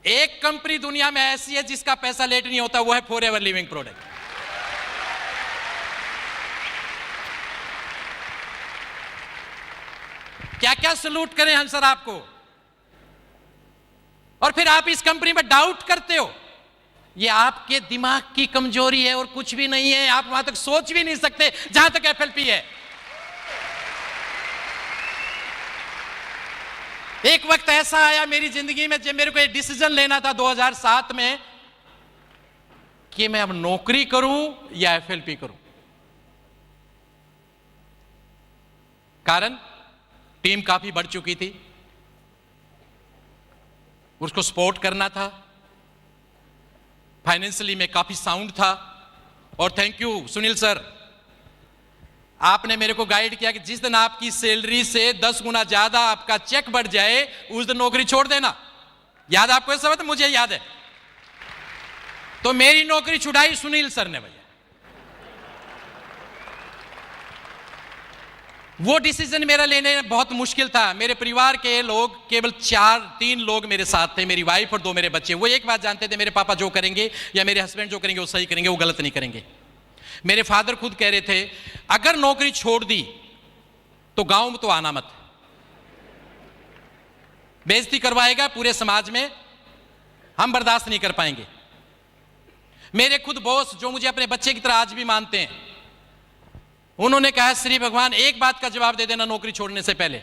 एक कंपनी दुनिया में ऐसी है जिसका पैसा लेट नहीं होता, वो है फॉरएवर लिविंग प्रोडक्ट। क्या क्या सलूट करें हम सर आपको, और फिर आप इस कंपनी में डाउट करते हो। ये आपके दिमाग की कमजोरी है और कुछ भी नहीं है। आप वहां तक सोच भी नहीं सकते जहां तक एफएलपी है। एक वक्त ऐसा आया मेरी जिंदगी में जब मेरे को एक डिसीजन लेना था 2007 में कि मैं अब नौकरी करूं या एफएलपी करूं। कारण टीम काफी बढ़ चुकी थी, उसको सपोर्ट करना था, फाइनेंशियली में काफी साउंड था। और थैंक यू सुनील सर, आपने मेरे को गाइड किया कि जिस दिन आपकी सैलरी से 10 गुना ज्यादा आपका चेक बढ़ जाए उस दिन नौकरी छोड़ देना। याद आपको ऐसा बात? मुझे याद है। तो मेरी नौकरी छुड़ाई सुनील सर ने भैया। वो डिसीजन मेरा लेने बहुत मुश्किल था। मेरे परिवार के लोग केवल 3 लोग मेरे साथ थे, मेरी वाइफ और 2 मेरे बच्चे। वो एक बात जानते थे, मेरे पापा जो करेंगे या मेरे हस्बैंड जो करेंगे वो सही करेंगे, वो गलत नहीं करेंगे। मेरे फादर खुद कह रहे थे अगर नौकरी छोड़ दी तो गांव में तो आना मत, बेइज्जती करवाएगा पूरे समाज में, हम बर्दाश्त नहीं कर पाएंगे। मेरे खुद बॉस जो मुझे अपने बच्चे की तरह आज भी मानते हैं, उन्होंने कहा श्री भगवान एक बात का जवाब दे देना नौकरी छोड़ने से पहले,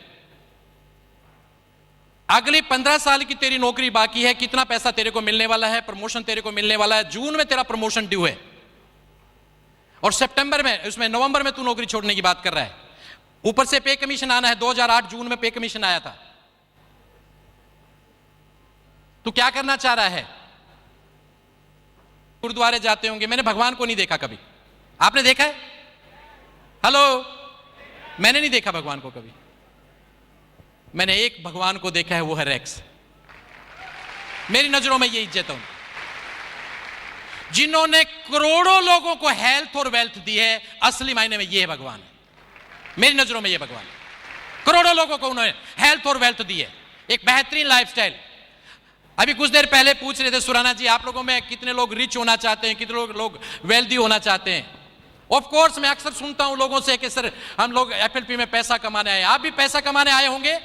अगली 15 साल की तेरी नौकरी बाकी है, कितना पैसा तेरे को मिलने वाला है, प्रमोशन तेरे को मिलने वाला है, जून में तेरा प्रमोशन ड्यू है और सितंबर में, उसमें नवंबर में तू नौकरी छोड़ने की बात कर रहा है। ऊपर से पे कमीशन आना है। 2008 जून में पे कमीशन आया था। तू क्या करना चाह रहा है? गुरुद्वारे जाते होंगे, मैंने भगवान को नहीं देखा कभी। आपने देखा है? हेलो, मैंने नहीं देखा भगवान को कभी। मैंने एक भगवान को देखा है, वो है रेक्स। मेरी नजरों में ये इज्जत है, जिन्होंने करोड़ों लोगों को हेल्थ और वेल्थ दी है, असली मायने में ये है भगवान है। मेरी नजरों में ये भगवान है। करोड़ों लोगों को उन्होंने हेल्थ और वेल्थ दी है, एक बेहतरीन लाइफस्टाइल। अभी कुछ देर पहले पूछ रहे थे सुराना जी, आप लोगों में कितने लोग रिच होना चाहते हैं, कितने लोग वेल्दी होना चाहते हैं? ऑफ कोर्स मैं अक्सर सुनता हूं लोगों से कि सर हम लोग एफएलपी में पैसा कमाने आए। आप भी पैसा कमाने आए होंगे?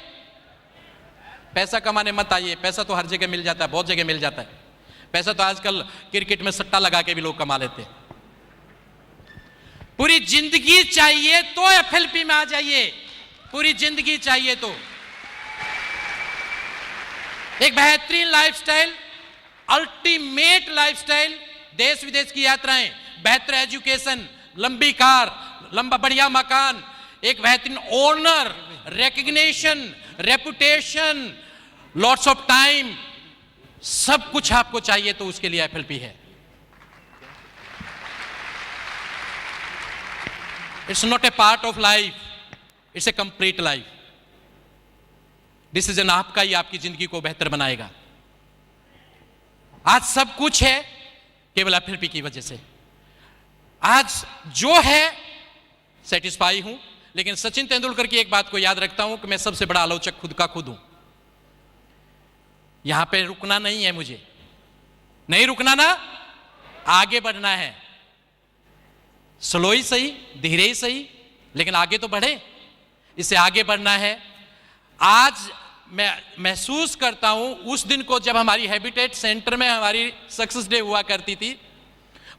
पैसा कमाने मत आइए, पैसा तो हर जगह मिल जाता है, बहुत जगह मिल जाता है। पैसा तो आजकल क्रिकेट में सट्टा लगा के भी लोग कमा लेते हैं। पूरी जिंदगी चाहिए तो एफएलपी में आ जाइए, पूरी जिंदगी चाहिए तो। एक बेहतरीन लाइफस्टाइल, अल्टीमेट लाइफस्टाइल, देश विदेश की यात्राएं, बेहतर एजुकेशन, लंबी कार, लंबा बढ़िया मकान, एक बेहतरीन owner, recognition, reputation, lots of time, सब कुछ आपको चाहिए तो उसके लिए एफएलपी है। It's not a part of life, it's a complete life. Decision आपका ही आपकी जिंदगी को बेहतर बनाएगा। आज सब कुछ है केवल एफएलपी की वजह से। आज जो है सेटिस्फाई हूं, लेकिन सचिन तेंदुलकर की एक बात को याद रखता हूं कि मैं सबसे बड़ा आलोचक खुद का खुद हूं। यहां पे रुकना नहीं है, मुझे नहीं रुकना ना, आगे बढ़ना है। स्लो ही सही, धीरे ही सही, लेकिन आगे तो बढ़े। इसे आगे बढ़ना है। आज मैं महसूस करता हूं उस दिन को जब हमारी हैबिटेट सेंटर में हमारी सक्सेस डे हुआ करती थी,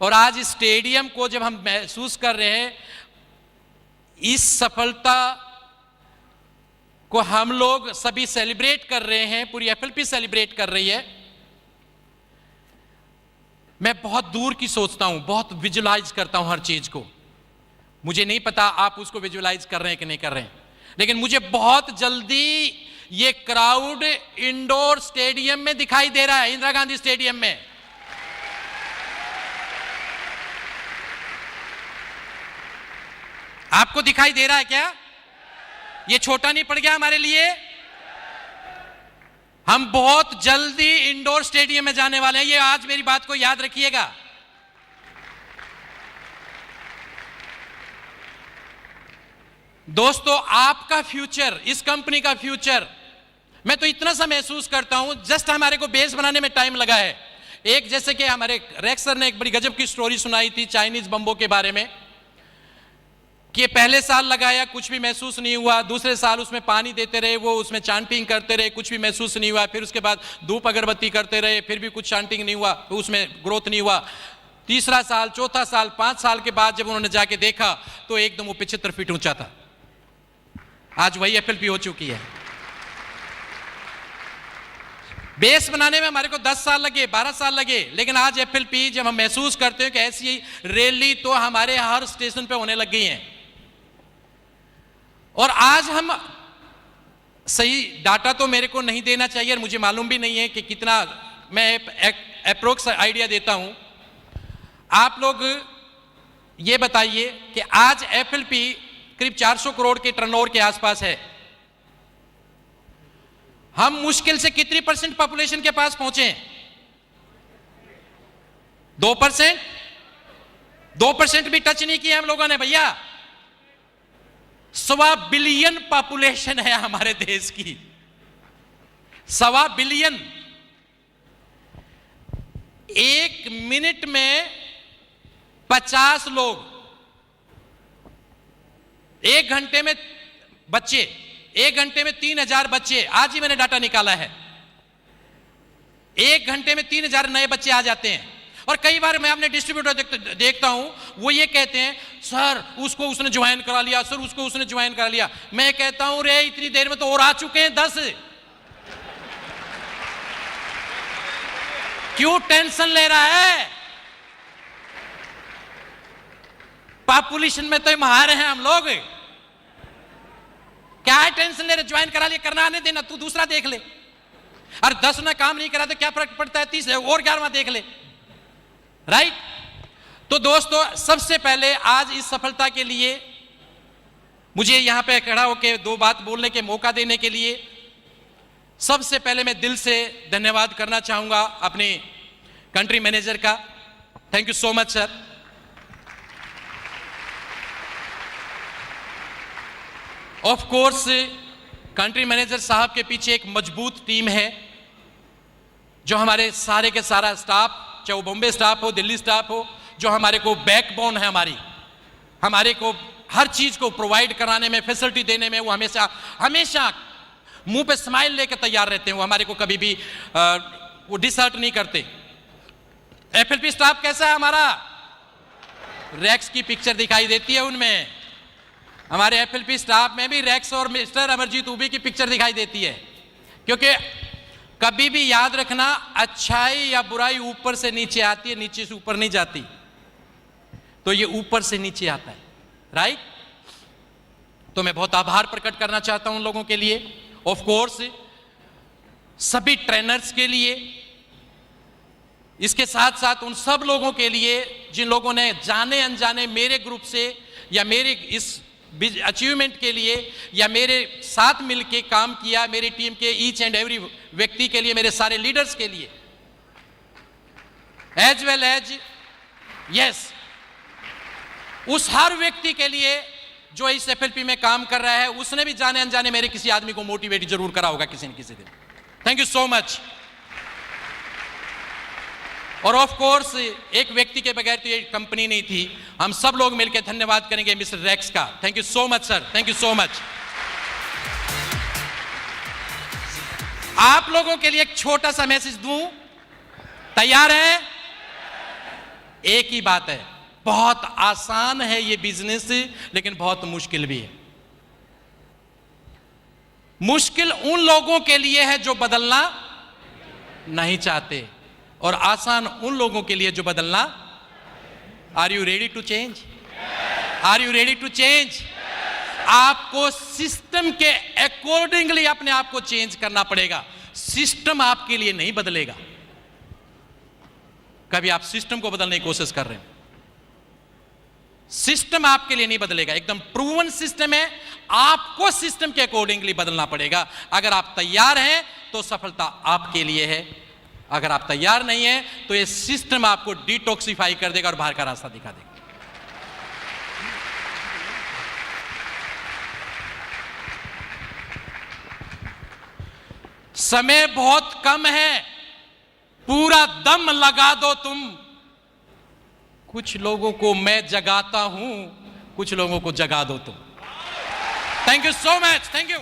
और आज इस स्टेडियम को जब हम महसूस कर रहे हैं, इस सफलता को हम लोग सभी सेलिब्रेट कर रहे हैं, पूरी एफएलपी सेलिब्रेट कर रही है। मैं बहुत दूर की सोचता हूं, बहुत विजुलाइज करता हूं हर चीज को। मुझे नहीं पता आप उसको विजुलाइज कर रहे हैं कि नहीं कर रहे हैं, लेकिन मुझे बहुत जल्दी ये क्राउड इंडोर स्टेडियम में दिखाई दे रहा है, इंदिरा गांधी स्टेडियम में। आपको दिखाई दे रहा है क्या? ये छोटा नहीं पड़ गया हमारे लिए? हम बहुत जल्दी इंडोर स्टेडियम में जाने वाले हैं। ये आज मेरी बात को याद रखिएगा। दोस्तों, आपका फ्यूचर, इस कंपनी का फ्यूचर, मैं तो इतना सा महसूस करता हूं, जस्ट हमारे को बेस बनाने में टाइम लगा है। एक जैसे कि हमारे रेक्स सर ने एक बड़ी गजब की स्टोरी सुनाई थी चाइनीज बम्बों के बारे में, कि पहले साल लगाया, कुछ भी महसूस नहीं हुआ। दूसरे साल उसमें पानी देते रहे, वो उसमें चांटिंग करते रहे, कुछ भी महसूस नहीं हुआ। फिर उसके बाद धूप अगरबत्ती करते रहे, फिर भी कुछ चांटिंग नहीं हुआ, तो उसमें ग्रोथ नहीं हुआ। तीसरा साल, चौथा साल, 5 साल के बाद जब उन्होंने जाके देखा तो एकदम वो 75 फीट ऊंचा था। आज वही एफएलपी हो चुकी है। बेस बनाने में हमारे को 10 साल लगे, 12 साल लगे, लेकिन आज FLP जब हम महसूस करते हैं कि ऐसी रैली तो हमारे हर स्टेशन पे होने लग गई हैं, और आज हम सही डाटा तो मेरे को नहीं देना चाहिए और मुझे मालूम भी नहीं है कि कितना, मैं अप्रोक्स आइडिया देता हूं। आप लोग ये बताइए कि आज FLP करीब 400 करोड़ के टर्नओवर के आसपास है। हम मुश्किल से कितनी % पॉपुलेशन के पास पहुंचे? 2%? 2% भी टच नहीं किया हम लोगों ने भैया। 1.25 बिलियन पॉपुलेशन है हमारे देश की, 1.25 बिलियन। 1 मिनट में 50 लोग, 1 घंटे में बच्चे, 1 घंटे में 3000 बच्चे, आज ही मैंने डाटा निकाला है, 1 घंटे में 3000 नए बच्चे आ जाते हैं। और कई बार मैं अपने डिस्ट्रीब्यूटर देखता हूं, वो ये कहते हैं सर उसको उसने ज्वाइन करा लिया, सर उसको उसने ज्वाइन करा लिया। मैं कहता हूं रे इतनी देर में तो और आ चुके हैं 10। क्यों टेंशन ले रहा है? पॉपुलेशन में तो महार हैं हम लोग, क्या है टेंशन ले रहे? ज्वाइन करा लिया, करना नहीं देना, तू दूसरा देख ले। और 10 ने काम नहीं करा तो क्या फर्क पड़ता है, 30 और 11वां देख ले, राइट? तो दोस्तों, सबसे पहले आज इस सफलता के लिए मुझे यहां पे खड़ा होकर 2 बात बोलने के मौका देने के लिए सबसे पहले मैं दिल से धन्यवाद करना चाहूंगा अपने कंट्री मैनेजर का। Thank you so much sir. Of course country manager साहब के पीछे एक मजबूत टीम है, जो हमारे सारे के सारा स्टाफ, चाहे वो बॉम्बे स्टाफ हो, दिल्ली स्टाफ हो, जो हमारे को बैकबोन है, हमारे को हर चीज को प्रोवाइड कराने में, फैसिलिटी देने में वो हमेशा मुंह पे स्माइल लेकर तैयार रहते हैं। वो हमारे को कभी भी वो डिसहर्ट नहीं करते। FLP स्टाफ कैसा है हमारा? रैक्स की पिक्चर दिखाई देती है उनमें। हमारे FLP स्टाफ में भी रैक्स और मिस्टर अमरजीत उबी की पिक्चर दिखाई देती है, क्योंकि कभी भी याद रखना, अच्छाई या बुराई ऊपर से नीचे आती है, नीचे से ऊपर नहीं जाती। तो ये ऊपर से नीचे आता है, राइट? तो मैं बहुत आभार प्रकट करना चाहता हूं उन लोगों के लिए, ऑफ कोर्स सभी ट्रेनर्स के लिए, इसके साथ साथ उन सब लोगों के लिए जिन लोगों ने जाने अनजाने मेरे ग्रुप से या मेरे इस अचीवमेंट के लिए या मेरे साथ मिलके काम किया, मेरी टीम के ईच एंड एवरी व्यक्ति के लिए, मेरे सारे लीडर्स के लिए, एज वेल एज यस उस हर व्यक्ति के लिए जो इस FLP में काम कर रहा है, उसने भी जाने अनजाने मेरे किसी आदमी को मोटिवेट जरूर करा होगा किसी न किसी दिन। Thank you so much. और ऑफ कोर्स एक व्यक्ति के बगैर तो ये कंपनी नहीं थी। हम सब लोग मिलकर धन्यवाद करेंगे मिस्टर रैक्स का। Thank you so much sir, thank you so much. आप लोगों के लिए एक छोटा सा मैसेज दूं, तैयार है? एक ही बात है, बहुत आसान है ये बिजनेस, लेकिन बहुत मुश्किल भी है। मुश्किल उन लोगों के लिए है जो बदलना नहीं चाहते, और आसान उन लोगों के लिए जो बदलना। Are you ready to change? Are you ready to change? आपको सिस्टम के अकॉर्डिंगली अपने आप को चेंज करना पड़ेगा। सिस्टम आपके लिए नहीं बदलेगा। कभी आप सिस्टम को बदलने की कोशिश कर रहे हैं, सिस्टम आपके लिए नहीं बदलेगा। एकदम प्रूवन सिस्टम है, आपको सिस्टम के अकॉर्डिंगली बदलना पड़ेगा। अगर आप तैयार हैं तो सफलता आपके लिए है, अगर आप तैयार नहीं हैं तो ये सिस्टम आपको डिटॉक्सिफाई कर देगा और बाहर का रास्ता दिखा देगा। समय बहुत कम है, पूरा दम लगा दो तुम। कुछ लोगों को मैं जगाता हूं, कुछ लोगों को जगा दो तुम। Thank you so much, thank you.